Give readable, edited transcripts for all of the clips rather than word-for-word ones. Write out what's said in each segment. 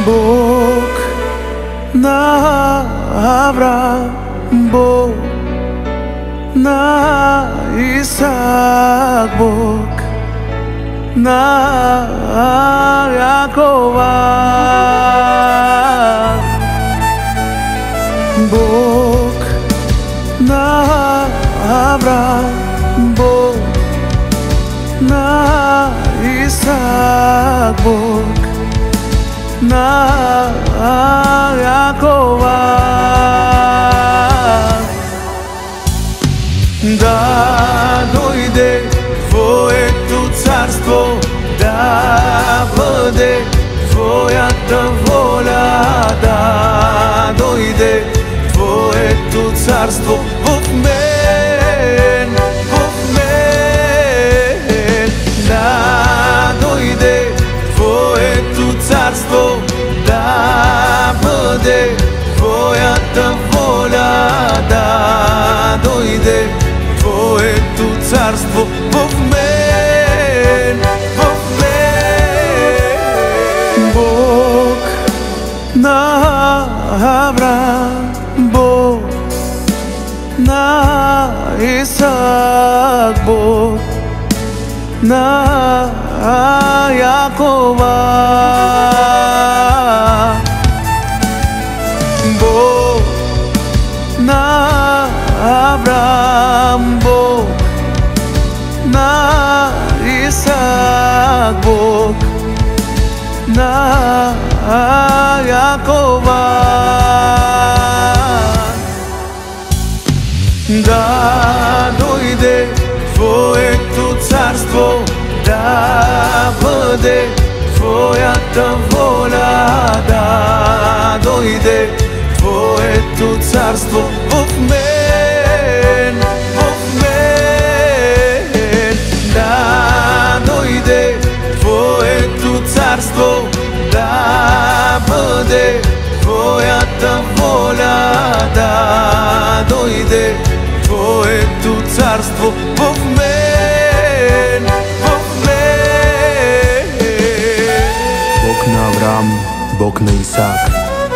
Бог на Авраам, Бог на Исак, Бог на Якова, Бог на Авраам, Бог на Исак, Бог на Якова. Да дойде Твоето царство, да бъде Твоята воля, да дойде Твоето царство в мен, да дойде Твоето царство, да бъде Твоята воля, да дойде Твоето царство в мен, Бог на Авраам, Бог на Исак, Бог на Якова, Бог на Авраам, Бог на Исак, Бог на Якова. Да дойде Твоето царство, да бъде Твоята воля, да дойде Твоето царство в мен, да дойде Твоето царство, да бъде Твоята воля, да дойде Твоето царство в мен, Бог на Авраам, Бог на Исак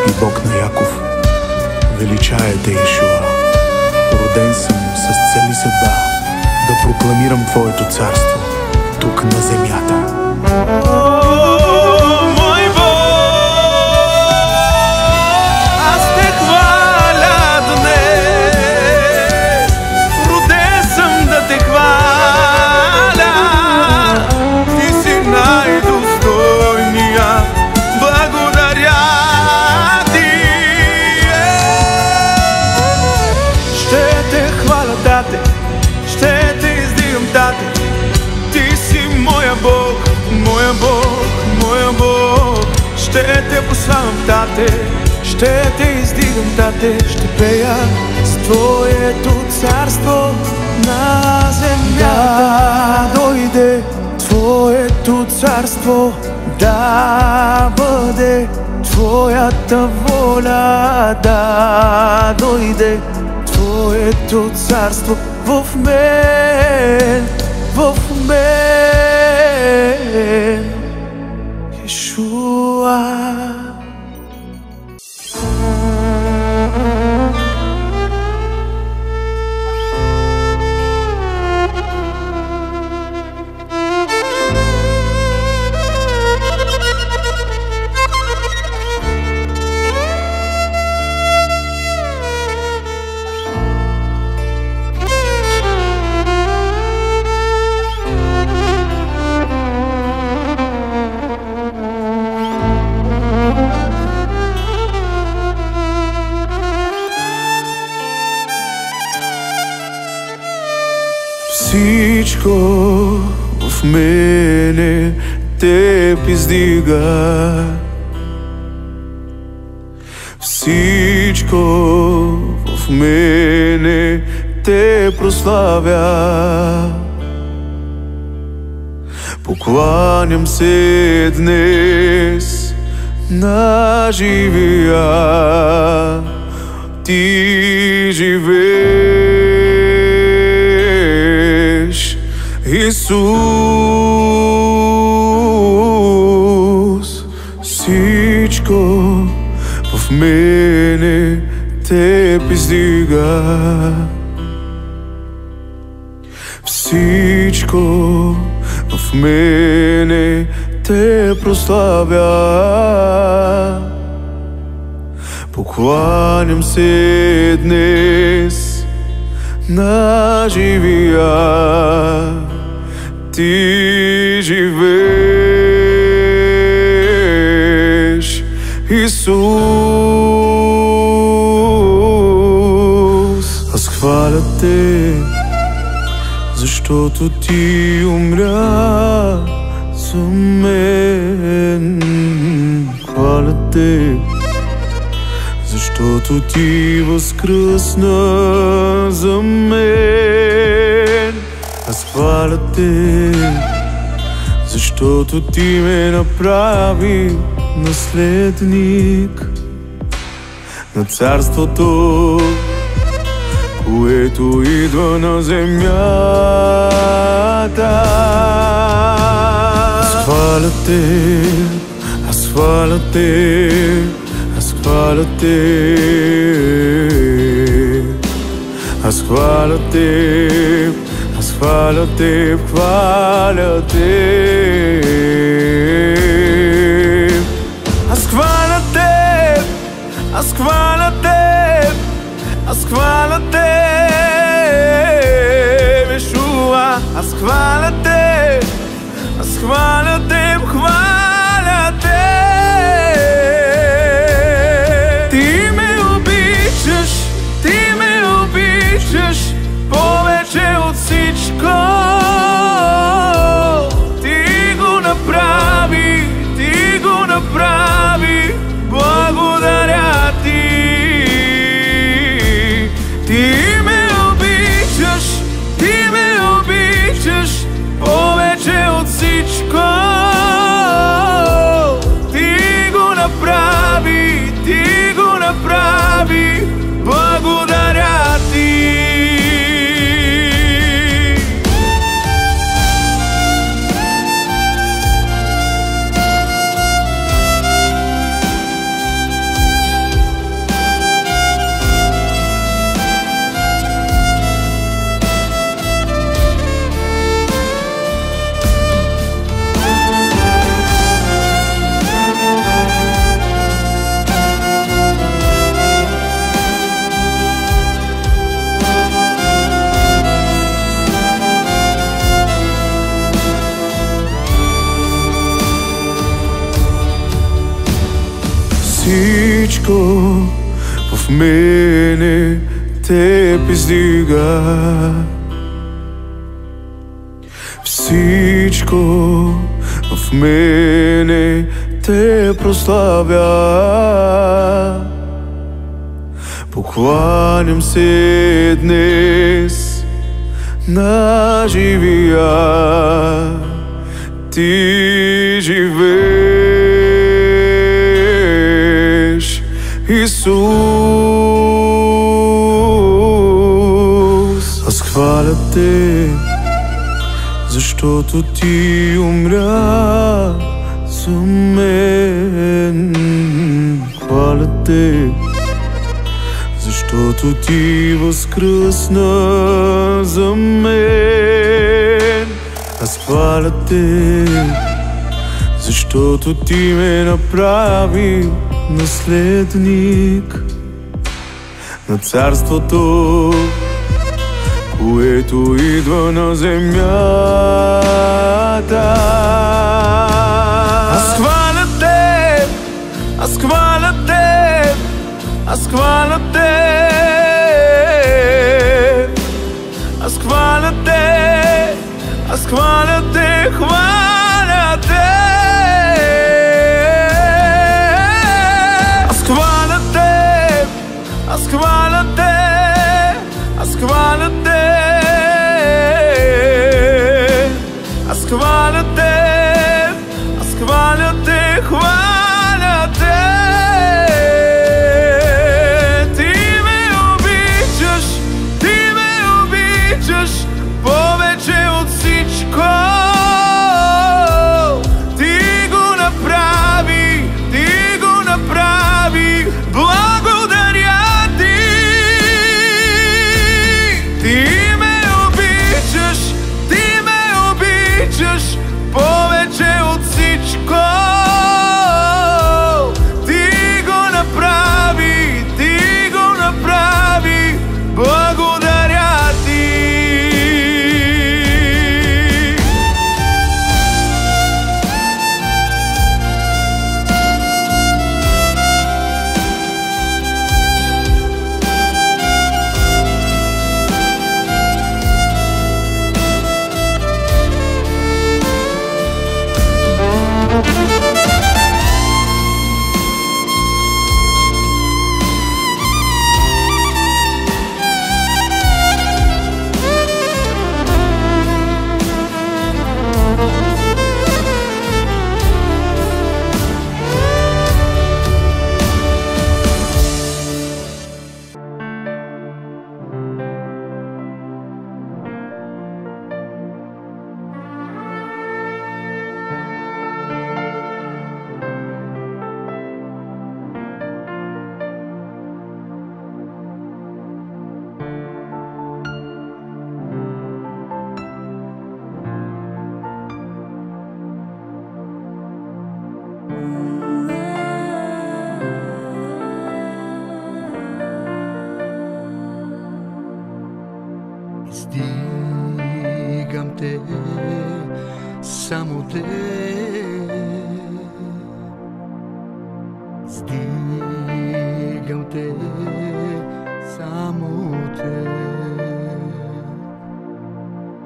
и Бог на Яков. Величая те, Йешуа. Роден съм с цели съдба да прокламирам Твоето царство тук на земята. Ще те издигам, Тате, Ти си моя Бог, моя Бог, моя Бог. Ще те прославям, Тате, ще те издигам, Тате. Ще пея с Твоето царство на земята. Да дойде Твоето царство, да бъде Твоята воля, да дойде Твоето царство в мен, Йешуа. Всичко в мене Теб издига, всичко в мене Те прославя. Покланям се днес на живия, Ти живееш, Исус. Всичко Всичко в мене те издига. Всичко в мене те прославя. Покланям се днес на живия. Ти живееш, Исус. Аз хваля те, защото ти умря за мен. Хваля те, защото ти възкръсна за мен. Аз хваля те, защото ти ме направи наследник на царството, което идва на земята. Аз хваля те, аз хваля те, аз хваля те, аз хваля те, аз хваля те, хваля те. Аз хваля те, аз хваля те, аз хваля те, Йешуа. Аз хваля те, аз хваля те, хваля те. Ти ме обичаш, ти ме обичаш повече от всичко. Ти го направи, ти го направи, благодаря ти. Ти ме обичаш, ти ме обичаш повече от всичко. Ти го направи, ти го направи, благодаря ти. Всичко в мене те издига. Всичко в мене те прославя. Покланям се днес на живия. Ти живееш, Исус. Аз хваля те, защото ти умря за мен. Хваля те, защото ти възкръсна за мен. Аз хваля те, защото ти ме направи наследник на царството, което идва на земята. Аз хваля те, аз хваля те, аз хваля те, аз хваля те, аз хваля те, хваля те. Аз хваля те, аз хваля те, аз хваля те, аз хваля те, аз хваля те, хваля те. Ти ме обичаш, ти ме обичаш повече от всичко. Издигам те, само те. Издигам те, само те.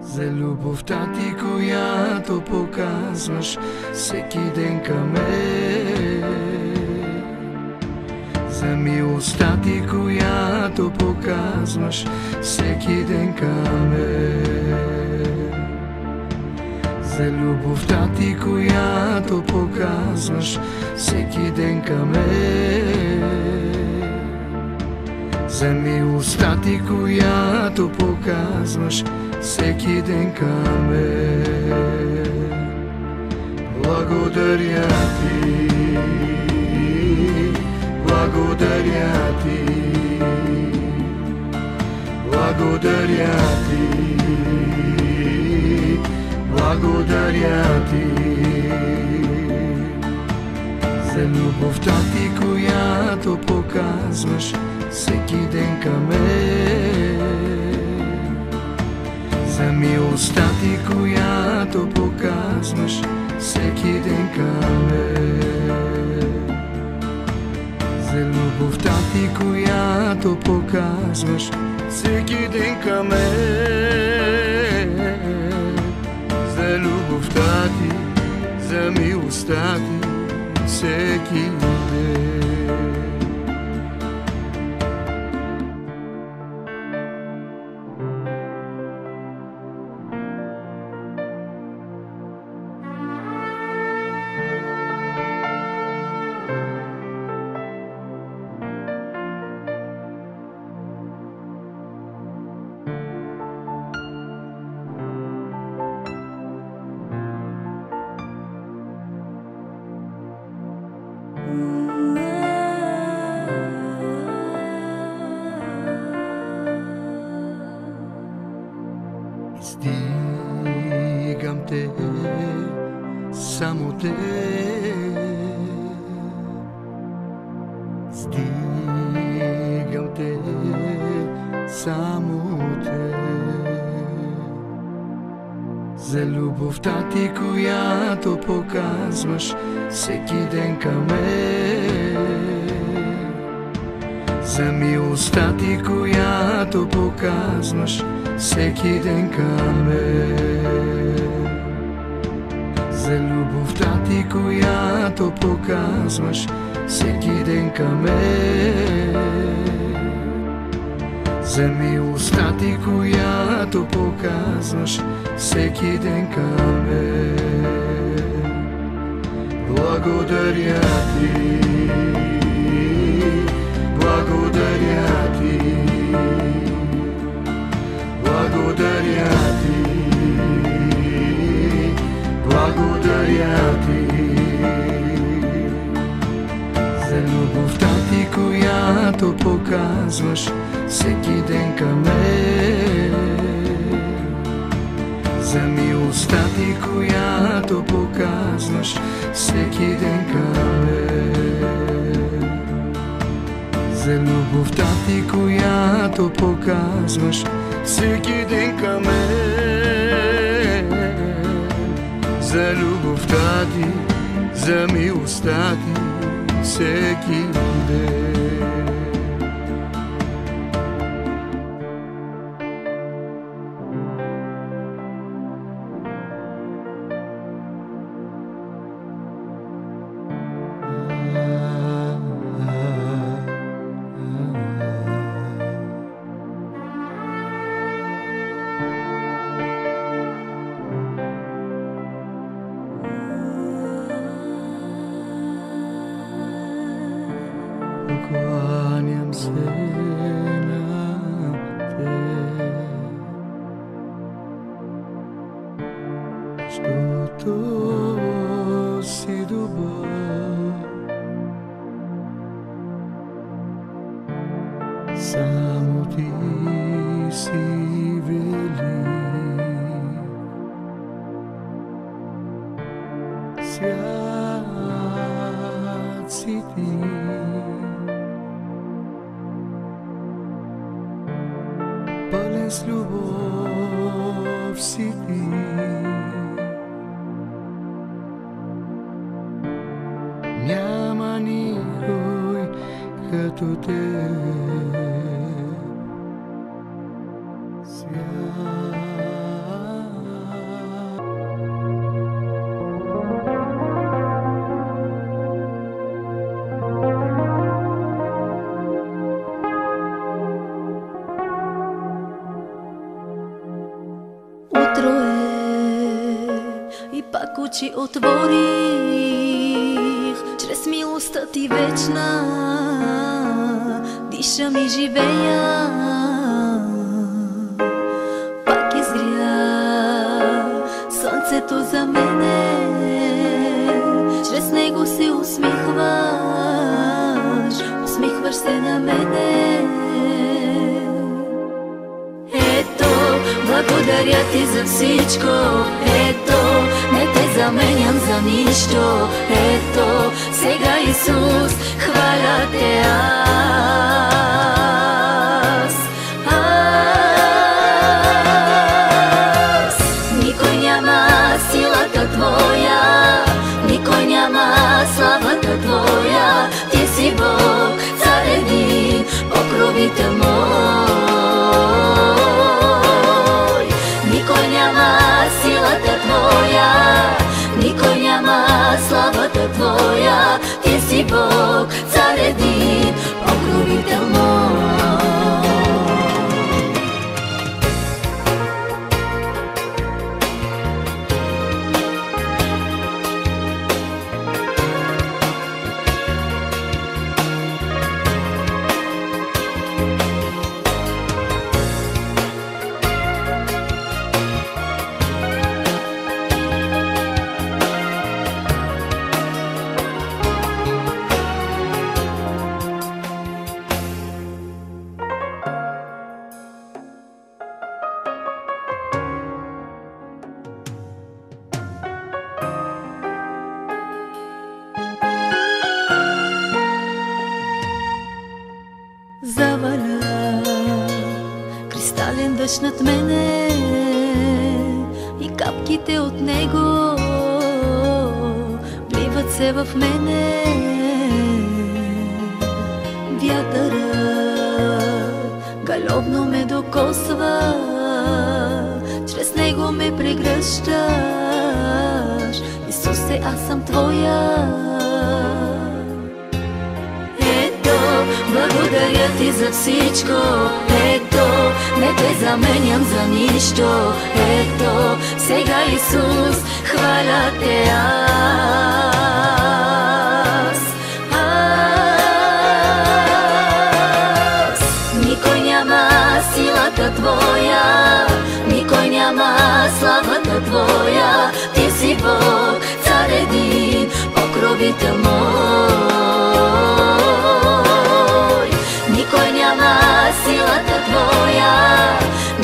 За любовта ти, която показваш всеки ден към мен. За милостта ти, която показваш всеки ден към мен. За любовта ти, която показваш всеки ден към мен. За милостта ти, която показваш всеки ден към мен. Благодаря ти, благодаря ти, благодаря ти, благодаря ти. За любовта ти, която показваш всеки ден към мен. За милостта ти, която показваш всеки ден към мен. За любовта ти, която показваш всеки ден към мен. За любовта ти, за милостта ти всеки ден. Издигам те, само те. Издигам те, само те. За любовта ти, която показваш всеки ден към мен. За милостта ти, която показваш всеки ден към мен. За любовта ти, която показваш всеки ден към мен. За милостта ти, която показваш всеки ден към мен. Благодаря ти, благодаря ти, благодаря ти, благодаря ти. За любовта ти, която показваш всеки ден към мен. За милостта ти, която показваш всеки ден към мен. За любовта ти, която показваш всеки ден към мен. За любовта ти, за милостта ти всеки ден. се на теб, защото си добър, само ти си велик. Свят си ти, пълен с любов си ти, няма никой като теб. Утро е и пак очи отворих, чрез милостта ти вечна дишам и живея. Пак изгря слънцето за мене, чрез него се усмихваш се на мене. Благодаря ти за всичко, ето, не те заменям за нищо. Ето, сега Исус, хваля те аз. Никой няма силата твоя, никой няма славата твоя. Ти си Бог, цар един, покровител мой. Никой няма силата твоя, никой няма славата твоя. Ти си Бог, цар един, покровител мой. Заваля кристален дъжд над мене и капките от него вливат се в мене. Вятърът галобно ме докосва, чрез него ме прегръщаш. Исусе, аз съм твоя. Благодаря ти за всичко, ето, не те заменям за нищо. Ето, сега Исус, хваля те аз. Никой няма силата твоя, никой няма славата твоя. Ти си Бог, цар един, покровител мой. Никой няма силата твоя,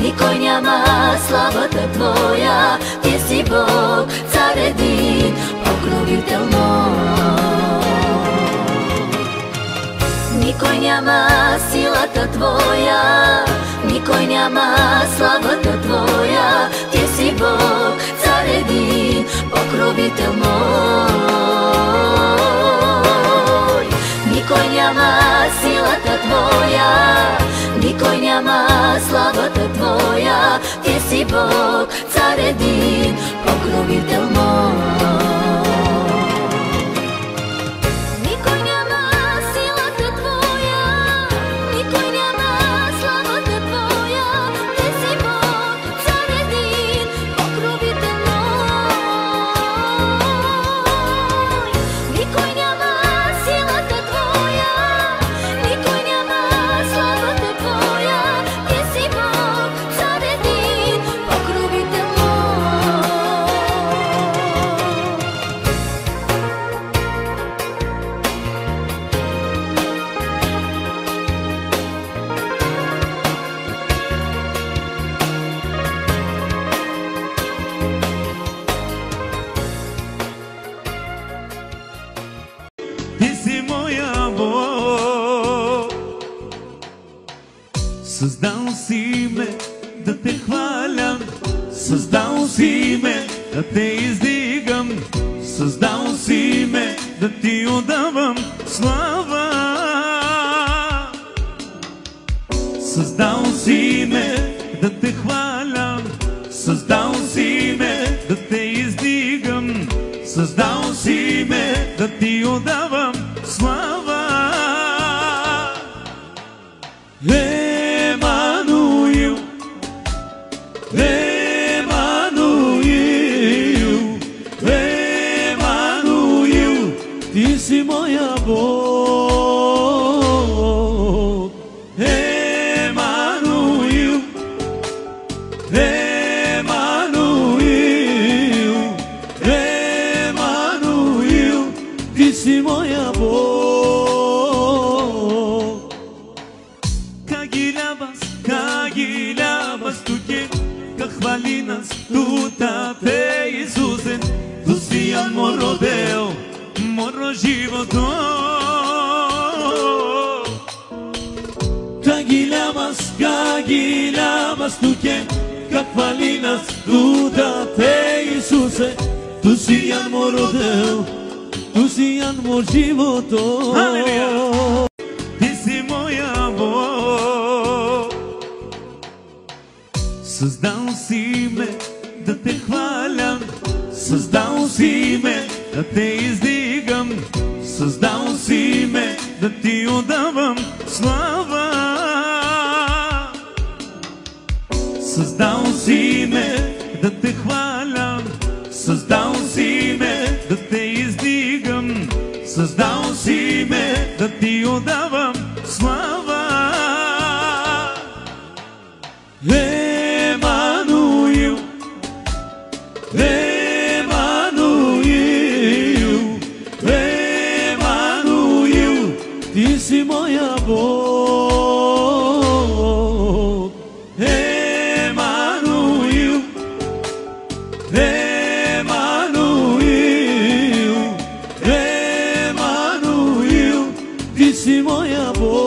никой няма славата твоя. Ти си Бог, цар един, покровител мой. Никой няма силата твоя, никой няма славата твоя. Ти си Бог, цар един, покровител мой. Никой няма силата твоя, никой няма славата твоя. Ти си Бог, цар един, покровител мой. Никой няма силата твоя, никой няма славата твоя. Ти си Бог, цар един, покровител мой. Никой няма силата твоя, никой няма Създал си ме да те хваля, създал си ме да те издигам, създал си ме да ти отдавам слава. Създал си ме да те хваля, създал си ме да те издигам, създал си ме да ти отдавам слава. Емануил, Емануил, Емануил, ти си моя Бог. Емануил, Емануил, Емануил, ти си моя Бог. Kagilabas tuke, kahvalinas tutate Isuse, tu si al morro deo, morro životo. Kagilabas tuke, kahvalinas tutate Isuse, tu si al morro deo, tu si al morro životo. Aleluia. Ти си моя Бог. Създал си ме да те хваля, създал си ме да те издигам, създал си ме да ти отдавам слава. Създал си ме да те хваля, създал си ме да те издигам, създал си ме да ти отдавам слава. Емануил, Емануил, Емануил, ти си моя Бог. Емануил, Емануил, Емануил, ти си моя Бог.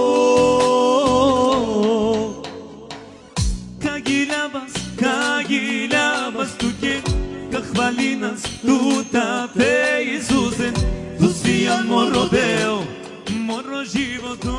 Kagilabas tuke, kahvalinas tutate Isuse, tu si al morro deo, morro životo.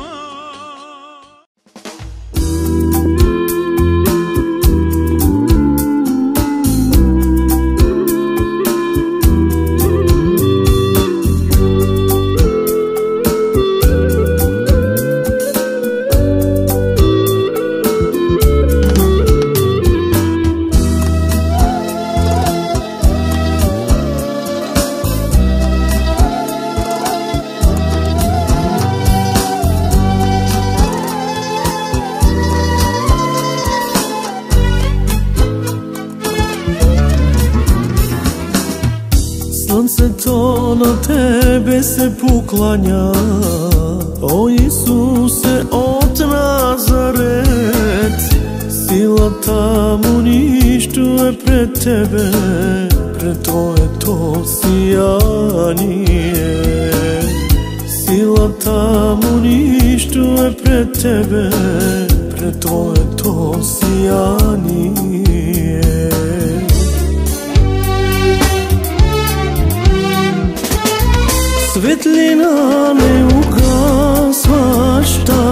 Слънцето на тебе се покланя, о Исусе от Назарет. Силата му нищо е пред тебе, пред твоето сияние. Силата му нищо е пред тебе, пред твоето сияние. Светлина не угасваща,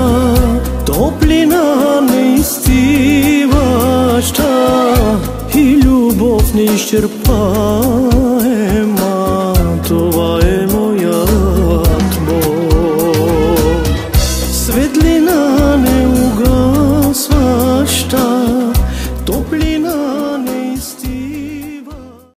топлина неизстиваща и любов неизчерпаема.